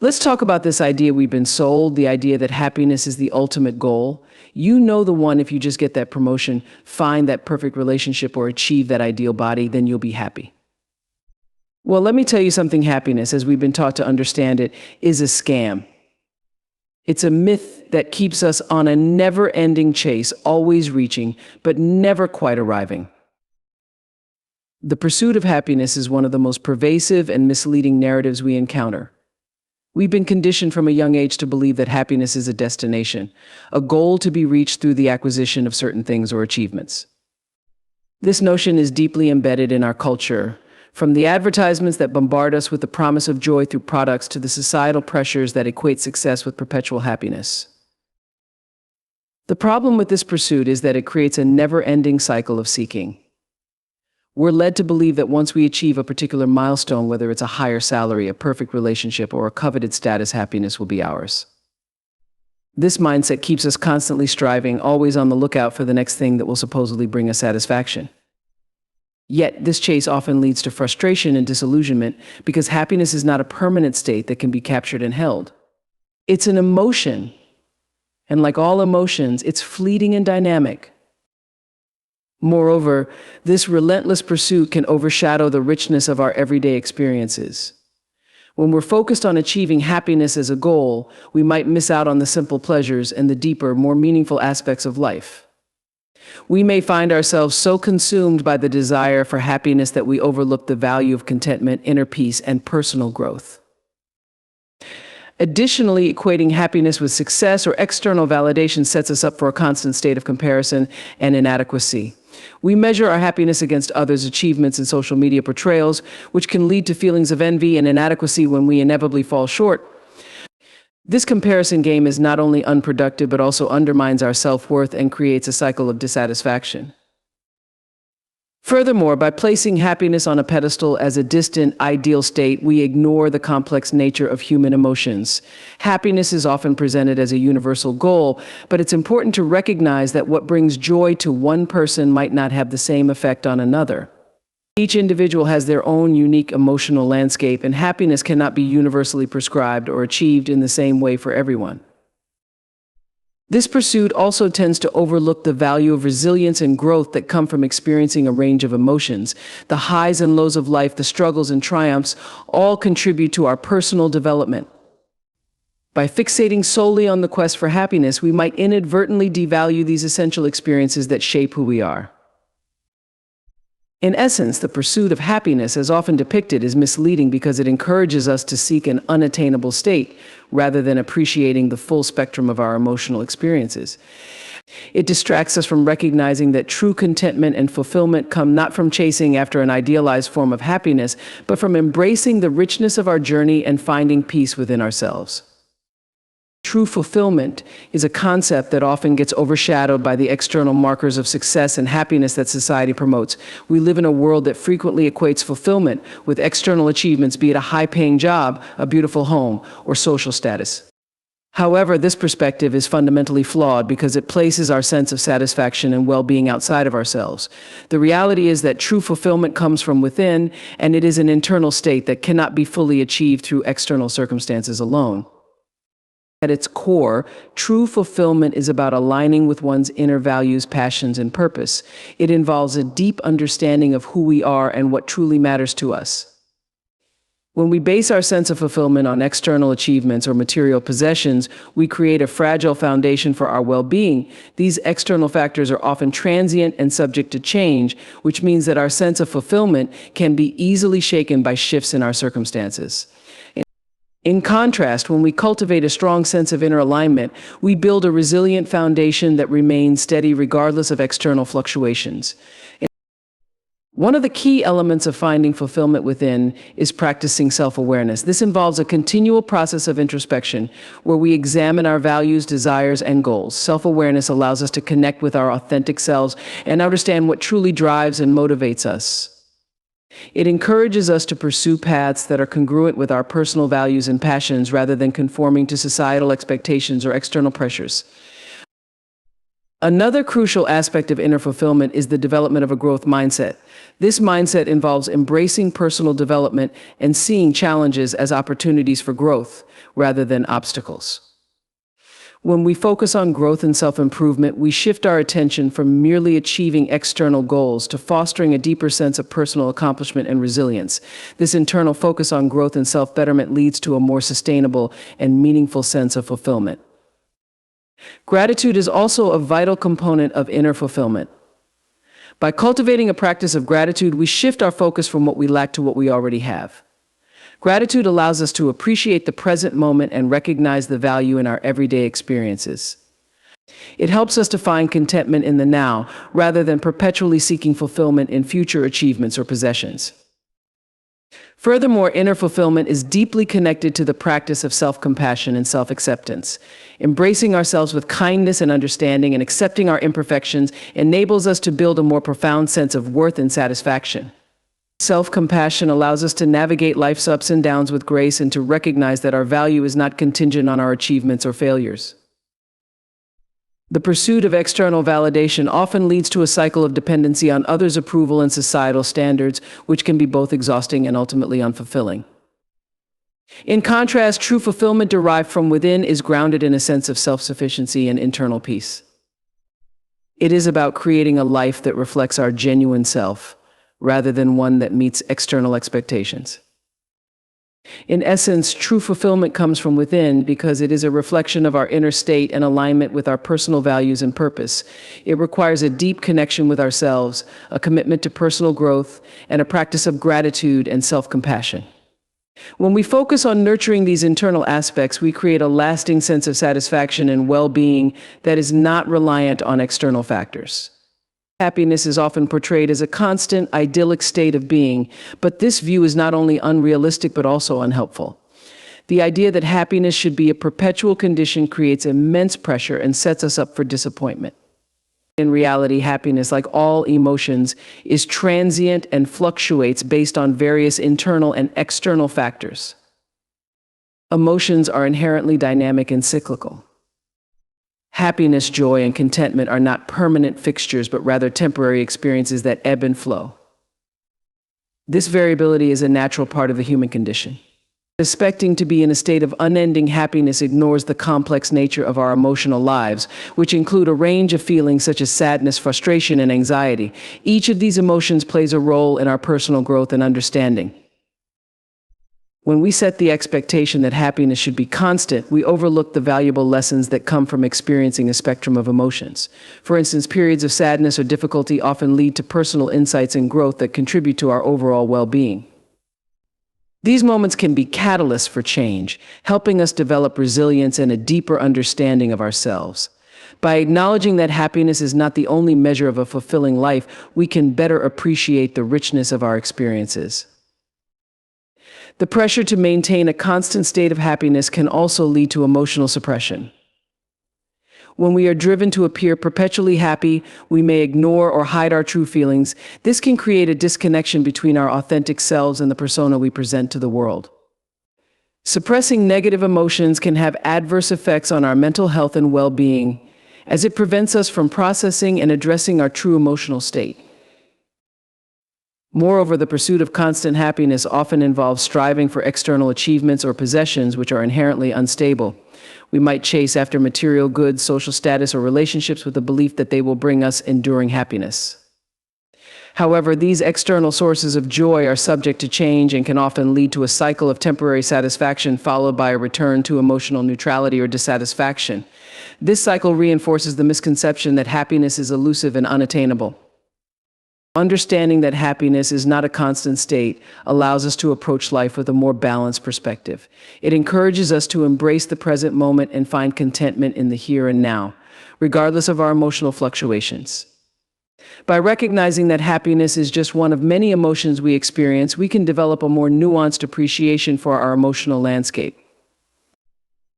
Let's talk about this idea we've been sold, the idea that happiness is the ultimate goal. You know the one, if you just get that promotion, find that perfect relationship, or achieve that ideal body, then you'll be happy. Well, let me tell you something. Happiness, as we've been taught to understand it, is a scam. It's a myth that keeps us on a never-ending chase, always reaching, but never quite arriving. The pursuit of happiness is one of the most pervasive and misleading narratives we encounter. We've been conditioned from a young age to believe that happiness is a destination, a goal to be reached through the acquisition of certain things or achievements. This notion is deeply embedded in our culture, from the advertisements that bombard us with the promise of joy through products to the societal pressures that equate success with perpetual happiness. The problem with this pursuit is that it creates a never-ending cycle of seeking. We're led to believe that once we achieve a particular milestone, whether it's a higher salary, a perfect relationship, or a coveted status, happiness will be ours. This mindset keeps us constantly striving, always on the lookout for the next thing that will supposedly bring us satisfaction. Yet, this chase often leads to frustration and disillusionment because happiness is not a permanent state that can be captured and held. It's an emotion, and like all emotions, it's fleeting and dynamic. Moreover, this relentless pursuit can overshadow the richness of our everyday experiences. When we're focused on achieving happiness as a goal, we might miss out on the simple pleasures and the deeper, more meaningful aspects of life. We may find ourselves so consumed by the desire for happiness that we overlook the value of contentment, inner peace, and personal growth. Additionally, equating happiness with success or external validation sets us up for a constant state of comparison and inadequacy. We measure our happiness against others' achievements and social media portrayals, which can lead to feelings of envy and inadequacy when we inevitably fall short. This comparison game is not only unproductive, but also undermines our self-worth and creates a cycle of dissatisfaction. Furthermore, by placing happiness on a pedestal as a distant, ideal state, we ignore the complex nature of human emotions. Happiness is often presented as a universal goal, but it's important to recognize that what brings joy to one person might not have the same effect on another. Each individual has their own unique emotional landscape, and happiness cannot be universally prescribed or achieved in the same way for everyone. This pursuit also tends to overlook the value of resilience and growth that come from experiencing a range of emotions. The highs and lows of life, the struggles and triumphs, all contribute to our personal development. By fixating solely on the quest for happiness, we might inadvertently devalue these essential experiences that shape who we are. In essence, the pursuit of happiness, as often depicted, is misleading because it encourages us to seek an unattainable state rather than appreciating the full spectrum of our emotional experiences. It distracts us from recognizing that true contentment and fulfillment come not from chasing after an idealized form of happiness, but from embracing the richness of our journey and finding peace within ourselves. True fulfillment is a concept that often gets overshadowed by the external markers of success and happiness that society promotes. We live in a world that frequently equates fulfillment with external achievements, be it a high-paying job, a beautiful home, or social status. However, this perspective is fundamentally flawed because it places our sense of satisfaction and well-being outside of ourselves. The reality is that true fulfillment comes from within, and it is an internal state that cannot be fully achieved through external circumstances alone. At its core, true fulfillment is about aligning with one's inner values, passions, and purpose. It involves a deep understanding of who we are and what truly matters to us. When we base our sense of fulfillment on external achievements or material possessions, we create a fragile foundation for our well-being. These external factors are often transient and subject to change, which means that our sense of fulfillment can be easily shaken by shifts in our circumstances. In contrast, when we cultivate a strong sense of inner alignment, we build a resilient foundation that remains steady regardless of external fluctuations. One of the key elements of finding fulfillment within is practicing self-awareness. This involves a continual process of introspection where we examine our values, desires, and goals. Self-awareness allows us to connect with our authentic selves and understand what truly drives and motivates us. It encourages us to pursue paths that are congruent with our personal values and passions rather than conforming to societal expectations or external pressures. Another crucial aspect of inner fulfillment is the development of a growth mindset. This mindset involves embracing personal development and seeing challenges as opportunities for growth rather than obstacles. When we focus on growth and self-improvement, we shift our attention from merely achieving external goals to fostering a deeper sense of personal accomplishment and resilience. This internal focus on growth and self-betterment leads to a more sustainable and meaningful sense of fulfillment. Gratitude is also a vital component of inner fulfillment. By cultivating a practice of gratitude, we shift our focus from what we lack to what we already have. Gratitude allows us to appreciate the present moment and recognize the value in our everyday experiences. It helps us to find contentment in the now, rather than perpetually seeking fulfillment in future achievements or possessions. Furthermore, inner fulfillment is deeply connected to the practice of self-compassion and self-acceptance. Embracing ourselves with kindness and understanding and accepting our imperfections enables us to build a more profound sense of worth and satisfaction. Self-compassion allows us to navigate life's ups and downs with grace and to recognize that our value is not contingent on our achievements or failures. The pursuit of external validation often leads to a cycle of dependency on others' approval and societal standards, which can be both exhausting and ultimately unfulfilling. In contrast, true fulfillment derived from within is grounded in a sense of self-sufficiency and internal peace. It is about creating a life that reflects our genuine self, rather than one that meets external expectations. In essence, true fulfillment comes from within because it is a reflection of our inner state and alignment with our personal values and purpose. It requires a deep connection with ourselves, a commitment to personal growth, and a practice of gratitude and self-compassion. When we focus on nurturing these internal aspects, we create a lasting sense of satisfaction and well-being that is not reliant on external factors. Happiness is often portrayed as a constant, idyllic state of being, but this view is not only unrealistic but also unhelpful. The idea that happiness should be a perpetual condition creates immense pressure and sets us up for disappointment. In reality, happiness, like all emotions, is transient and fluctuates based on various internal and external factors. Emotions are inherently dynamic and cyclical. Happiness, joy, and contentment are not permanent fixtures, but rather temporary experiences that ebb and flow. This variability is a natural part of the human condition. Expecting to be in a state of unending happiness ignores the complex nature of our emotional lives, which include a range of feelings such as sadness, frustration, and anxiety. Each of these emotions plays a role in our personal growth and understanding. When we set the expectation that happiness should be constant, we overlook the valuable lessons that come from experiencing a spectrum of emotions. For instance, periods of sadness or difficulty often lead to personal insights and growth that contribute to our overall well-being. These moments can be catalysts for change, helping us develop resilience and a deeper understanding of ourselves. By acknowledging that happiness is not the only measure of a fulfilling life, we can better appreciate the richness of our experiences. The pressure to maintain a constant state of happiness can also lead to emotional suppression. When we are driven to appear perpetually happy, we may ignore or hide our true feelings. This can create a disconnection between our authentic selves and the persona we present to the world. Suppressing negative emotions can have adverse effects on our mental health and well-being, as it prevents us from processing and addressing our true emotional state. Moreover, the pursuit of constant happiness often involves striving for external achievements or possessions which are inherently unstable. We might chase after material goods, social status, or relationships with the belief that they will bring us enduring happiness. However, these external sources of joy are subject to change and can often lead to a cycle of temporary satisfaction followed by a return to emotional neutrality or dissatisfaction. This cycle reinforces the misconception that happiness is elusive and unattainable. Understanding that happiness is not a constant state allows us to approach life with a more balanced perspective. It encourages us to embrace the present moment and find contentment in the here and now, regardless of our emotional fluctuations. By recognizing that happiness is just one of many emotions we experience, we can develop a more nuanced appreciation for our emotional landscape.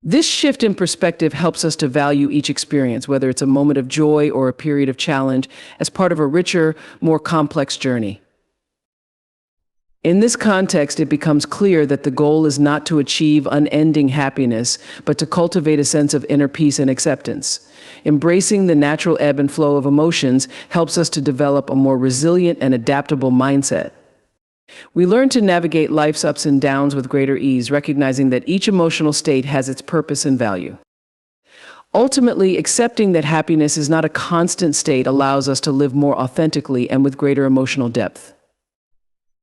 This shift in perspective helps us to value each experience, whether it's a moment of joy or a period of challenge, as part of a richer, more complex journey. In this context, it becomes clear that the goal is not to achieve unending happiness, but to cultivate a sense of inner peace and acceptance. Embracing the natural ebb and flow of emotions helps us to develop a more resilient and adaptable mindset. We learn to navigate life's ups and downs with greater ease, recognizing that each emotional state has its purpose and value. Ultimately, accepting that happiness is not a constant state allows us to live more authentically and with greater emotional depth.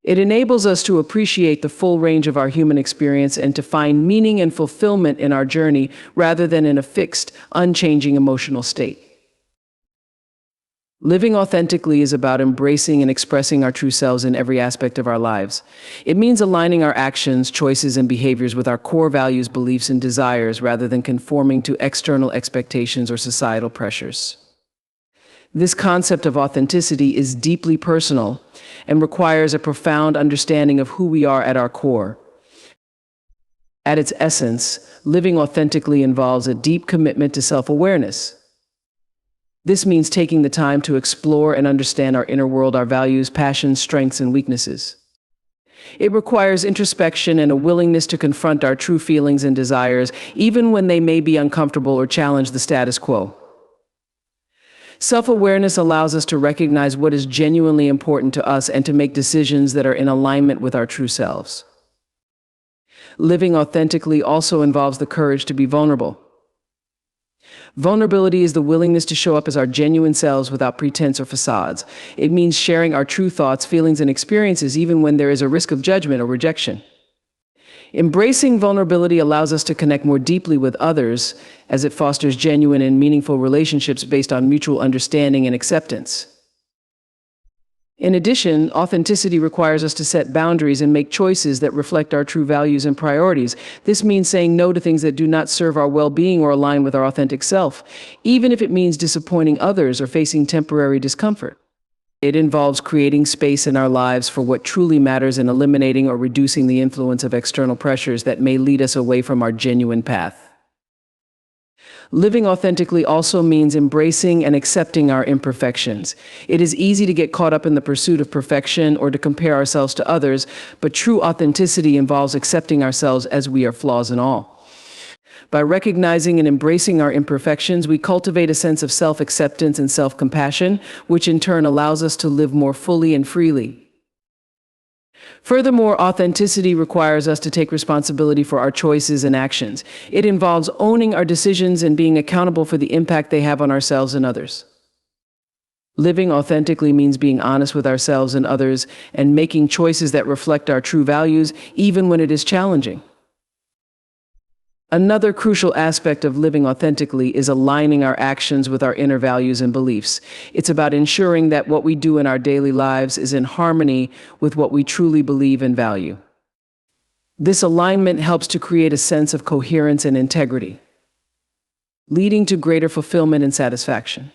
It enables us to appreciate the full range of our human experience and to find meaning and fulfillment in our journey rather than in a fixed, unchanging emotional state. Living authentically is about embracing and expressing our true selves in every aspect of our lives. It means aligning our actions, choices, and behaviors with our core values, beliefs, and desires rather than conforming to external expectations or societal pressures. This concept of authenticity is deeply personal and requires a profound understanding of who we are at our core. At its essence, living authentically involves a deep commitment to self-awareness. This means taking the time to explore and understand our inner world, our values, passions, strengths, and weaknesses. It requires introspection and a willingness to confront our true feelings and desires, even when they may be uncomfortable or challenge the status quo. Self-awareness allows us to recognize what is genuinely important to us and to make decisions that are in alignment with our true selves. Living authentically also involves the courage to be vulnerable. Vulnerability is the willingness to show up as our genuine selves without pretense or facades. It means sharing our true thoughts, feelings, and experiences even when there is a risk of judgment or rejection. Embracing vulnerability allows us to connect more deeply with others as it fosters genuine and meaningful relationships based on mutual understanding and acceptance. In addition, authenticity requires us to set boundaries and make choices that reflect our true values and priorities. This means saying no to things that do not serve our well-being or align with our authentic self, even if it means disappointing others or facing temporary discomfort. It involves creating space in our lives for what truly matters and eliminating or reducing the influence of external pressures that may lead us away from our genuine path. Living authentically also means embracing and accepting our imperfections. It is easy to get caught up in the pursuit of perfection or to compare ourselves to others, but true authenticity involves accepting ourselves as we are, flaws and all. By recognizing and embracing our imperfections, we cultivate a sense of self-acceptance and self-compassion, which in turn allows us to live more fully and freely. Furthermore, authenticity requires us to take responsibility for our choices and actions. It involves owning our decisions and being accountable for the impact they have on ourselves and others. Living authentically means being honest with ourselves and others and making choices that reflect our true values, even when it is challenging. Another crucial aspect of living authentically is aligning our actions with our inner values and beliefs. It's about ensuring that what we do in our daily lives is in harmony with what we truly believe and value. This alignment helps to create a sense of coherence and integrity, leading to greater fulfillment and satisfaction.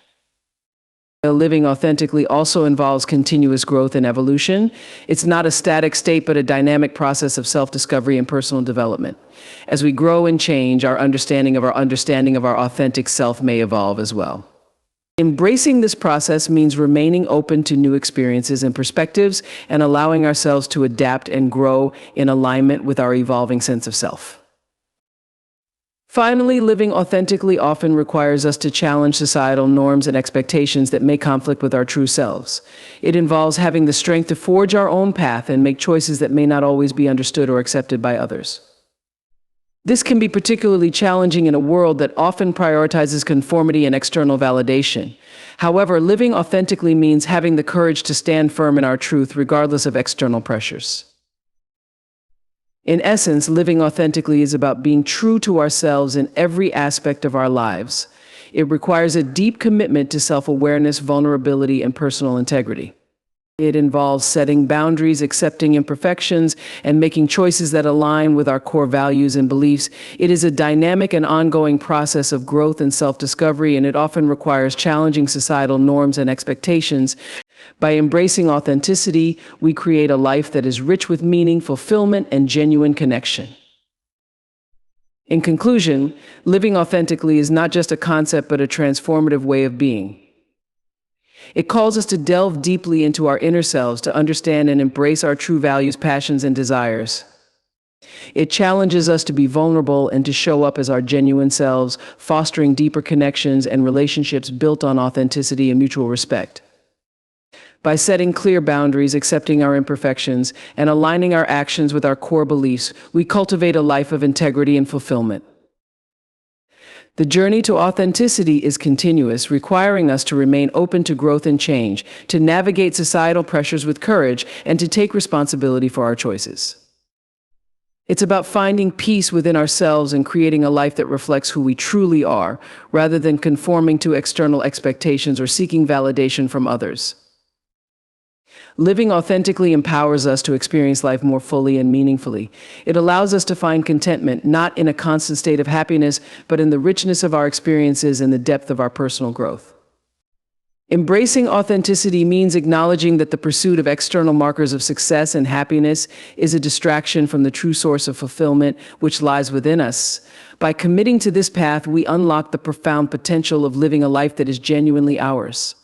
Living authentically also involves continuous growth and evolution. It's not a static state, but a dynamic process of self-discovery and personal development. As we grow and change, our understanding of our authentic self may evolve as well. Embracing this process means remaining open to new experiences and perspectives and allowing ourselves to adapt and grow in alignment with our evolving sense of self. Finally, living authentically often requires us to challenge societal norms and expectations that may conflict with our true selves. It involves having the strength to forge our own path and make choices that may not always be understood or accepted by others. This can be particularly challenging in a world that often prioritizes conformity and external validation. However, living authentically means having the courage to stand firm in our truth regardless of external pressures. In essence, living authentically is about being true to ourselves in every aspect of our lives. It requires a deep commitment to self-awareness, vulnerability, and personal integrity. It involves setting boundaries, accepting imperfections, and making choices that align with our core values and beliefs. It is a dynamic and ongoing process of growth and self-discovery, and it often requires challenging societal norms and expectations. By embracing authenticity, we create a life that is rich with meaning, fulfillment, and genuine connection. In conclusion, living authentically is not just a concept, but a transformative way of being. It calls us to delve deeply into our inner selves to understand and embrace our true values, passions, and desires. It challenges us to be vulnerable and to show up as our genuine selves, fostering deeper connections and relationships built on authenticity and mutual respect. By setting clear boundaries, accepting our imperfections, and aligning our actions with our core beliefs, we cultivate a life of integrity and fulfillment. The journey to authenticity is continuous, requiring us to remain open to growth and change, to navigate societal pressures with courage, and to take responsibility for our choices. It's about finding peace within ourselves and creating a life that reflects who we truly are, rather than conforming to external expectations or seeking validation from others. Living authentically empowers us to experience life more fully and meaningfully. It allows us to find contentment, not in a constant state of happiness, but in the richness of our experiences and the depth of our personal growth. Embracing authenticity means acknowledging that the pursuit of external markers of success and happiness is a distraction from the true source of fulfillment which lies within us. By committing to this path, we unlock the profound potential of living a life that is genuinely ours.